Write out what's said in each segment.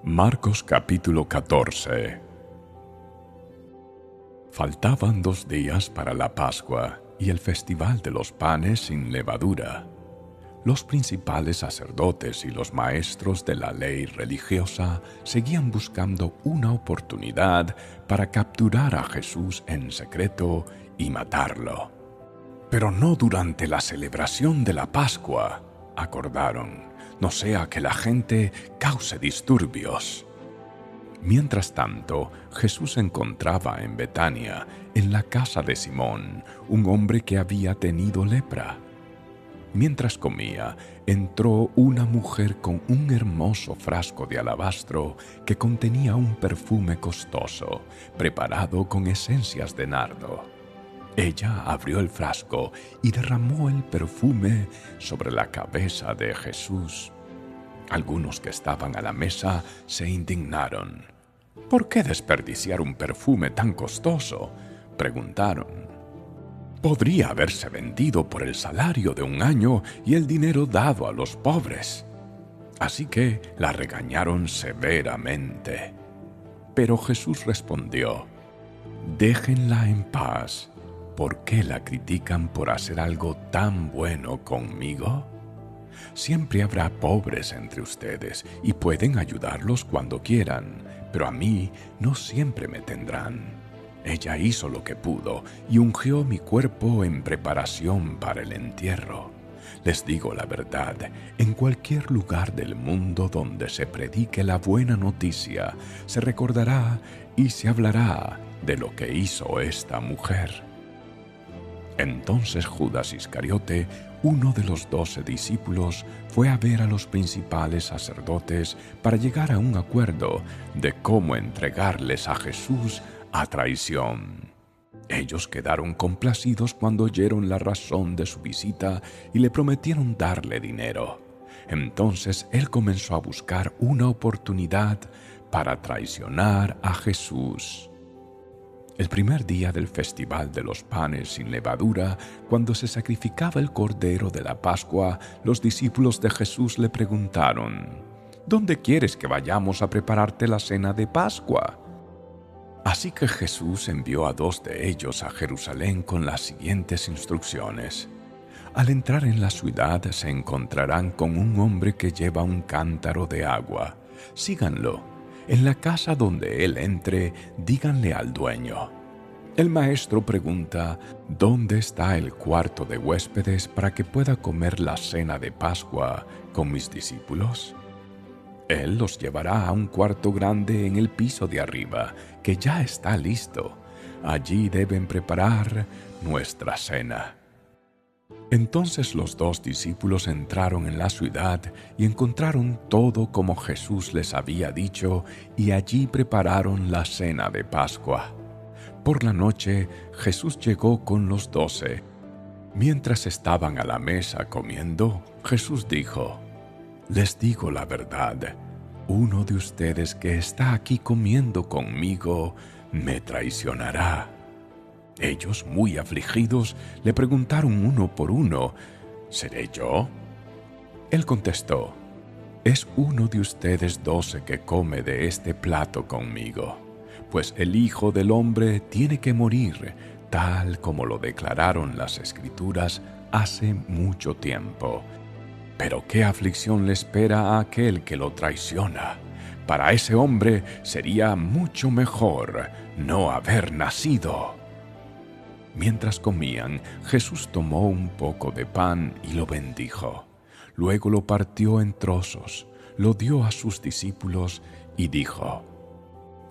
Marcos capítulo 14. Faltaban 2 días para la Pascua y el festival de los panes sin levadura. Los principales sacerdotes y los maestros de la ley religiosa seguían buscando una oportunidad para capturar a Jesús en secreto y matarlo. Pero no durante la celebración de la Pascua, acordaron, no sea que la gente cause disturbios. Mientras tanto, Jesús se encontraba en Betania, en la casa de Simón, un hombre que había tenido lepra. Mientras comía, entró una mujer con un hermoso frasco de alabastro que contenía un perfume costoso, preparado con esencias de nardo. Ella abrió el frasco y derramó el perfume sobre la cabeza de Jesús. Algunos que estaban a la mesa se indignaron. ¿Por qué desperdiciar un perfume tan costoso?, preguntaron. Podría haberse vendido por el salario de 1 año y el dinero dado a los pobres. Así que la regañaron severamente. Pero Jesús respondió: déjenla en paz. ¿Por qué la critican por hacer algo tan bueno conmigo? Siempre habrá pobres entre ustedes y pueden ayudarlos cuando quieran, pero a mí no siempre me tendrán. Ella hizo lo que pudo y ungió mi cuerpo en preparación para el entierro. Les digo la verdad, en cualquier lugar del mundo donde se predique la buena noticia, se recordará y se hablará de lo que hizo esta mujer. Entonces Judas Iscariote, uno de los 12 discípulos, fue a ver a los principales sacerdotes para llegar a un acuerdo de cómo entregarles a Jesús a traición. Ellos quedaron complacidos cuando oyeron la razón de su visita y le prometieron darle dinero. Entonces él comenzó a buscar una oportunidad para traicionar a Jesús. El primer día del festival de los panes sin levadura, cuando se sacrificaba el cordero de la Pascua, los discípulos de Jesús le preguntaron: ¿dónde quieres que vayamos a prepararte la cena de Pascua? Así que Jesús envió a 2 de ellos a Jerusalén con las siguientes instrucciones. Al entrar en la ciudad se encontrarán con un hombre que lleva un cántaro de agua. Síganlo. En la casa donde él entre, díganle al dueño: el maestro pregunta, ¿dónde está el cuarto de huéspedes para que pueda comer la cena de Pascua con mis discípulos? Él los llevará a un cuarto grande en el piso de arriba, que ya está listo. Allí deben preparar nuestra cena. Entonces los 2 discípulos entraron en la ciudad y encontraron todo como Jesús les había dicho, y allí prepararon la cena de Pascua. Por la noche Jesús llegó con los 12. Mientras estaban a la mesa comiendo, Jesús dijo: les digo la verdad, uno de ustedes que está aquí comiendo conmigo me traicionará. Ellos, muy afligidos, le preguntaron uno por uno: ¿seré yo? Él contestó: es uno de ustedes 12 que come de este plato conmigo, pues el Hijo del Hombre tiene que morir, tal como lo declararon las Escrituras hace mucho tiempo. Pero qué aflicción le espera a aquel que lo traiciona. Para ese hombre sería mucho mejor no haber nacido. Mientras comían, Jesús tomó un poco de pan y lo bendijo. Luego lo partió en trozos, lo dio a sus discípulos y dijo: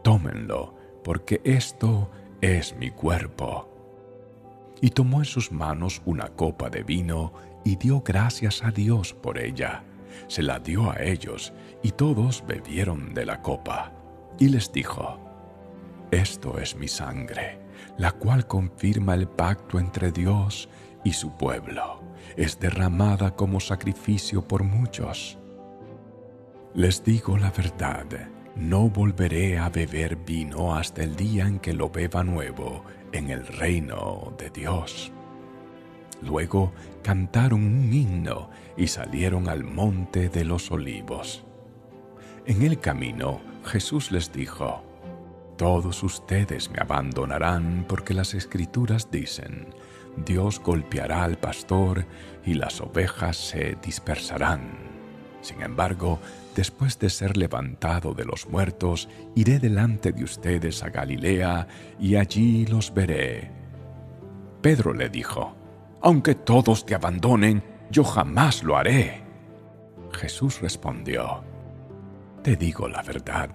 tómenlo, porque esto es mi cuerpo. Y tomó en sus manos una copa de vino y dio gracias a Dios por ella. Se la dio a ellos y todos bebieron de la copa. Y les dijo: esto es mi sangre, la cual confirma el pacto entre Dios y su pueblo. Es derramada como sacrificio por muchos. Les digo la verdad, no volveré a beber vino hasta el día en que lo beba nuevo en el reino de Dios. Luego cantaron un himno y salieron al monte de los olivos. En el camino, Jesús les dijo: «Todos ustedes me abandonarán porque las Escrituras dicen: Dios golpeará al pastor y las ovejas se dispersarán. Sin embargo, después de ser levantado de los muertos, iré delante de ustedes a Galilea y allí los veré». Pedro le dijo: «Aunque todos te abandonen, yo jamás lo haré». Jesús respondió: «Te digo la verdad,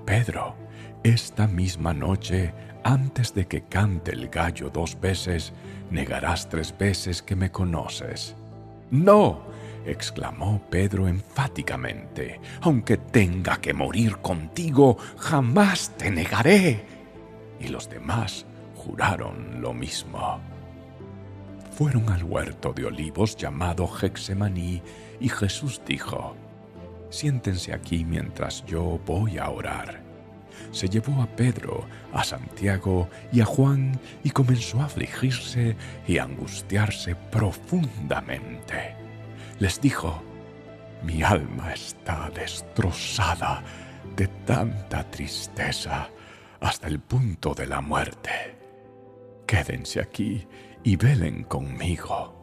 Pedro, esta misma noche, antes de que cante el gallo 2 veces, negarás 3 veces que me conoces». «No», exclamó Pedro enfáticamente, «aunque tenga que morir contigo, jamás te negaré». Y los demás juraron lo mismo. Fueron al huerto de olivos llamado Getsemaní y Jesús dijo: «Siéntense aquí mientras yo voy a orar». Se llevó a Pedro, a Santiago y a Juan y comenzó a afligirse y a angustiarse profundamente. Les dijo: «Mi alma está destrozada de tanta tristeza hasta el punto de la muerte. Quédense aquí y velen conmigo».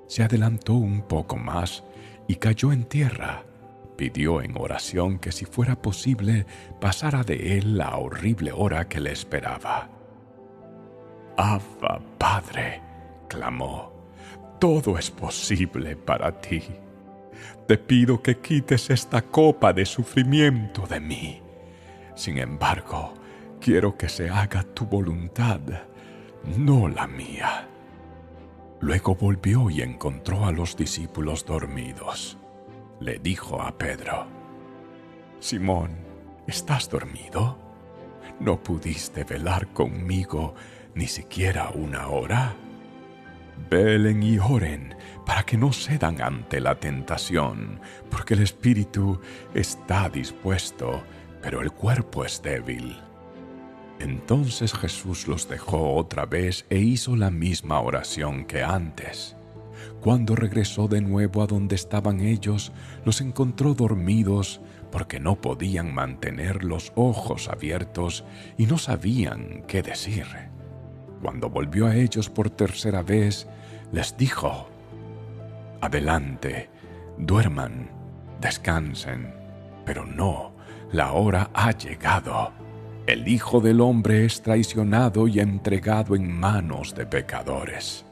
Se adelantó un poco más y cayó en tierra. Pidió en oración que si fuera posible pasara de él la horrible hora que le esperaba. «Abba, Padre», clamó, «todo es posible para ti. Te pido que quites esta copa de sufrimiento de mí. Sin embargo, quiero que se haga tu voluntad, no la mía». Luego volvió y encontró a los discípulos dormidos. Le dijo a Pedro: «Simón, ¿estás dormido? ¿No pudiste velar conmigo ni siquiera 1 hora? Velen y oren para que no cedan ante la tentación, porque el espíritu está dispuesto, pero el cuerpo es débil». Entonces Jesús los dejó otra vez e hizo la misma oración que antes. Cuando regresó de nuevo a donde estaban ellos, los encontró dormidos porque no podían mantener los ojos abiertos y no sabían qué decir. Cuando volvió a ellos por tercera vez, les dijo: «Adelante, duerman, descansen, pero no, la hora ha llegado. El Hijo del Hombre es traicionado y entregado en manos de pecadores.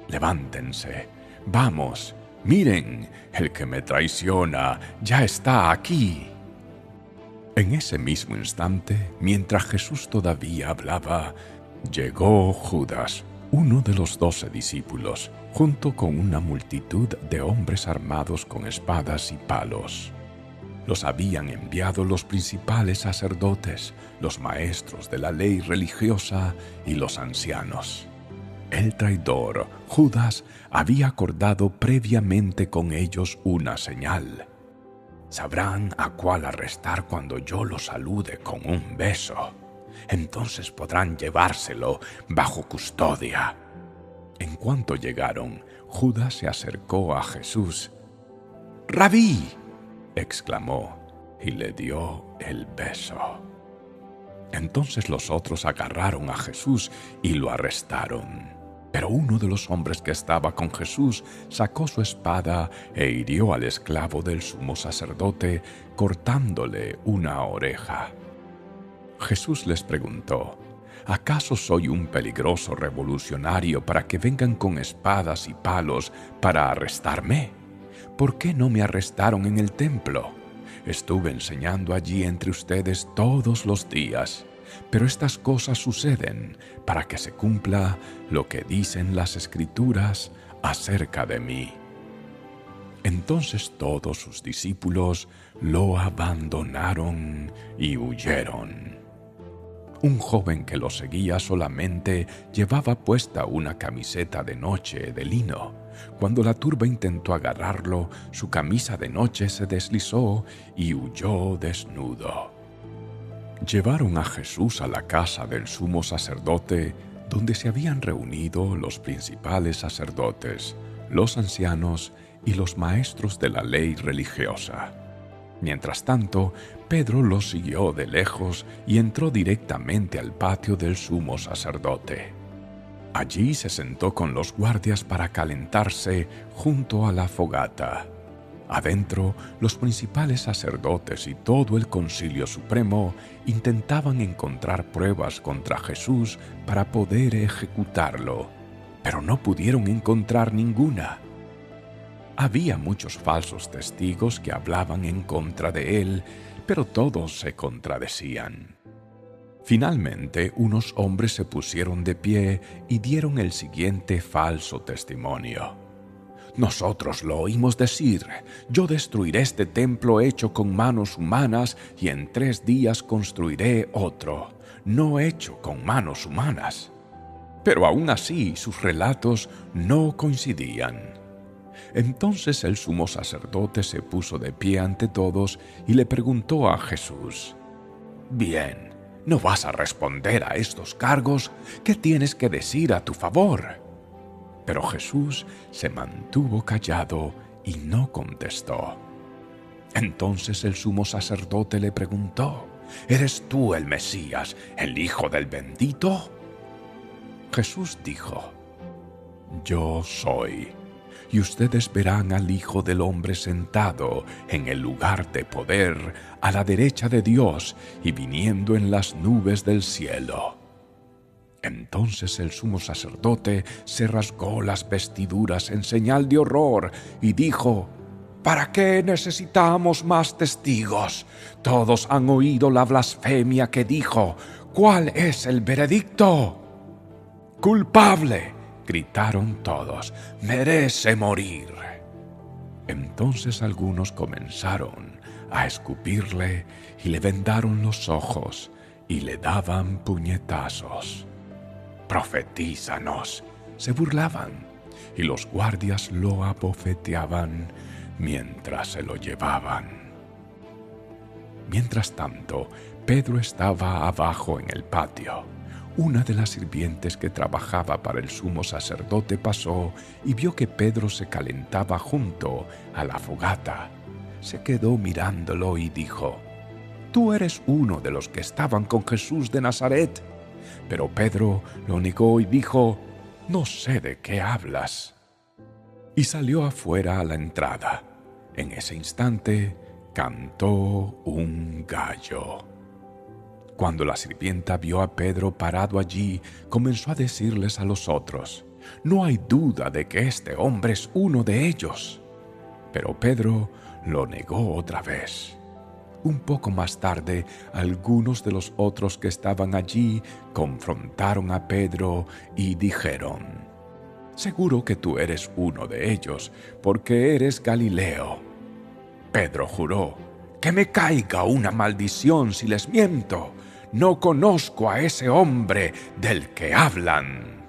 Levántense, vamos, miren, el que me traiciona ya está aquí». En ese mismo instante, mientras Jesús todavía hablaba, llegó Judas, uno de los 12 discípulos, junto con una multitud de hombres armados con espadas y palos. Los habían enviado los principales sacerdotes, los maestros de la ley religiosa y los ancianos. El traidor, Judas, había acordado previamente con ellos una señal. «Sabrán a cuál arrestar cuando yo los salude con un beso. Entonces podrán llevárselo bajo custodia». En cuanto llegaron, Judas se acercó a Jesús. «¡Rabí!», exclamó, y le dio el beso. Entonces los otros agarraron a Jesús y lo arrestaron. Pero uno de los hombres que estaba con Jesús sacó su espada e hirió al esclavo del sumo sacerdote, cortándole una oreja. Jesús les preguntó: ¿acaso soy un peligroso revolucionario para que vengan con espadas y palos para arrestarme? ¿Por qué no me arrestaron en el templo? Estuve enseñando allí entre ustedes todos los días. Pero estas cosas suceden para que se cumpla lo que dicen las Escrituras acerca de mí». Entonces todos sus discípulos lo abandonaron y huyeron. Un joven que lo seguía solamente llevaba puesta una camiseta de noche de lino. Cuando la turba intentó agarrarlo, su camisa de noche se deslizó y huyó desnudo. Llevaron a Jesús a la casa del sumo sacerdote, donde se habían reunido los principales sacerdotes, los ancianos y los maestros de la ley religiosa. Mientras tanto, Pedro lo siguió de lejos y entró directamente al patio del sumo sacerdote. Allí se sentó con los guardias para calentarse junto a la fogata. Adentro, los principales sacerdotes y todo el Concilio Supremo intentaban encontrar pruebas contra Jesús para poder ejecutarlo, pero no pudieron encontrar ninguna. Había muchos falsos testigos que hablaban en contra de él, pero todos se contradecían. Finalmente, unos hombres se pusieron de pie y dieron el siguiente falso testimonio. Nosotros lo oímos decir: yo destruiré este templo hecho con manos humanas y en 3 días construiré otro, no hecho con manos humanas. Pero aún así sus relatos no coincidían. Entonces el sumo sacerdote se puso de pie ante todos y le preguntó a Jesús: «Bien, ¿no vas a responder a estos cargos? ¿Qué tienes que decir a tu favor?» Pero Jesús se mantuvo callado y no contestó. Entonces el sumo sacerdote le preguntó: «¿Eres tú el Mesías, el Hijo del Bendito?» Jesús dijo: «Yo soy. Y ustedes verán al Hijo del Hombre sentado en el lugar de poder a la derecha de Dios y viniendo en las nubes del cielo». Entonces el sumo sacerdote se rasgó las vestiduras en señal de horror y dijo: «¿Para qué necesitamos más testigos? Todos han oído la blasfemia que dijo. ¿Cuál es el veredicto?» «Culpable», gritaron todos, «merece morir». Entonces algunos comenzaron a escupirle y le vendaron los ojos y le daban puñetazos. «Profetízanos», se burlaban, y los guardias lo abofeteaban mientras se lo llevaban. Mientras tanto, Pedro estaba abajo en el patio. Una de las sirvientes que trabajaba para el sumo sacerdote pasó y vio que Pedro se calentaba junto a la fogata. Se quedó mirándolo y dijo: «Tú eres uno de los que estaban con Jesús de Nazaret». Pero Pedro lo negó y dijo: «No sé de qué hablas». Y salió afuera a la entrada. En ese instante cantó un gallo. Cuando la sirvienta vio a Pedro parado allí, comenzó a decirles a los otros: «No hay duda de que este hombre es uno de ellos». Pero Pedro lo negó otra vez. Un poco más tarde, algunos de los otros que estaban allí confrontaron a Pedro y dijeron: «Seguro que tú eres uno de ellos, porque eres Galileo». Pedro juró: «Que me caiga una maldición si les miento. No conozco a ese hombre del que hablan».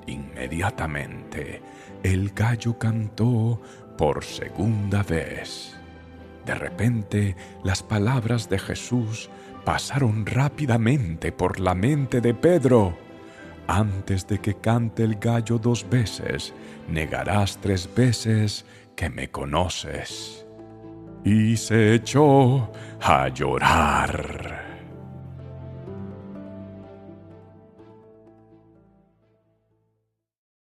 Inmediatamente, el gallo cantó por segunda vez. De repente, las palabras de Jesús pasaron rápidamente por la mente de Pedro. «Antes de que cante el gallo 2 veces, negarás 3 veces que me conoces». Y se echó a llorar.